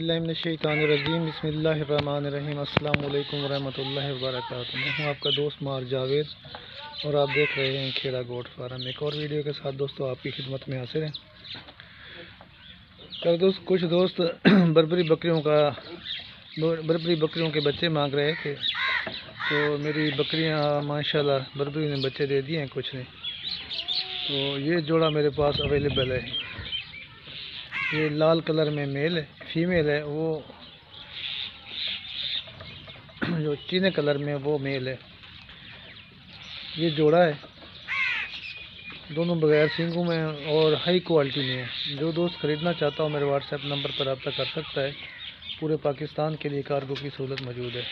औज़ुबिल्लाहिमिनश्शैतानिर्रजीम बिस्मिल्लाहिर्रहमानिर्रहीम अस्सलाम वालेकुम वरहमतुल्लाहि वबरकातुहू। मैं हूँ आपका दोस्त मार जावेद और आप देख रहे हैं खेड़ा गोट फार्म। एक और वीडियो के साथ दोस्तों आपकी खिदमत में हाजिर हैं। कल कुछ दोस्त बर्बरी बकरियों के बच्चे मांग रहे थे, तो मेरी बकरियां माशाल्लाह बर्बरी ने बच्चे दे दिए हैं कुछ ने। तो ये जोड़ा मेरे पास अवेलेबल है। ये लाल कलर में मेल है, फीमेल है। वो जो चीने कलर में वो मेल है। ये जोड़ा है, दोनों बगैर सींगों में और हाई क्वालिटी में है। जो दोस्त ख़रीदना चाहता हो मेरे व्हाट्सएप नंबर पर रब्ता कर सकता है। पूरे पाकिस्तान के लिए कार्गो की सहूलत मौजूद है।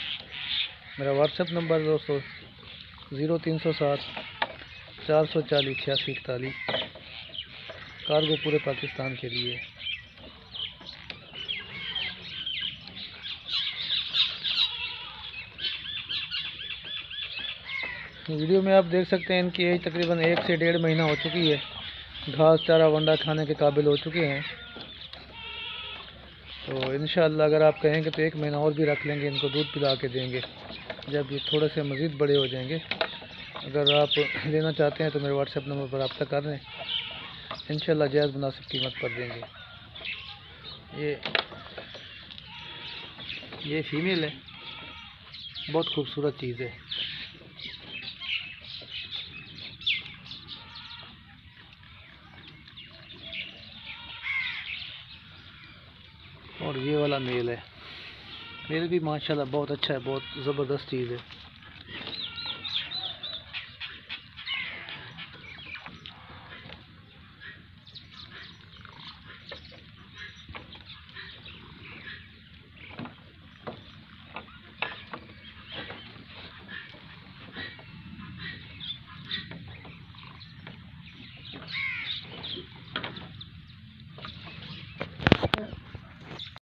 मेरा व्हाट्सएप नंबर दोस्तों 0307 440 8641। कार्गो पूरे पाकिस्तान के लिए। वीडियो में आप देख सकते हैं इनकी एज तकरीबन 1 से 1.5 महीना हो चुकी है। घास चारा वंडा खाने के काबिल हो चुके हैं। तो इंशाअल्लाह अगर आप कहेंगे तो 1 महीना और भी रख लेंगे, इनको दूध पिला के देंगे जब ये थोड़े से मज़ीद बड़े हो जाएंगे। अगर आप लेना चाहते हैं तो मेरे व्हाट्सएप नंबर पर रब्ता कर लें, इंशाअल्लाह जायज़ मुनासिब कीमत पर देंगे। ये फीमेल है, बहुत खूबसूरत चीज़ है। और ये वाला मेल है। मेल भी माशाल्लाह बहुत अच्छा है, बहुत ज़बरदस्त चीज़ है।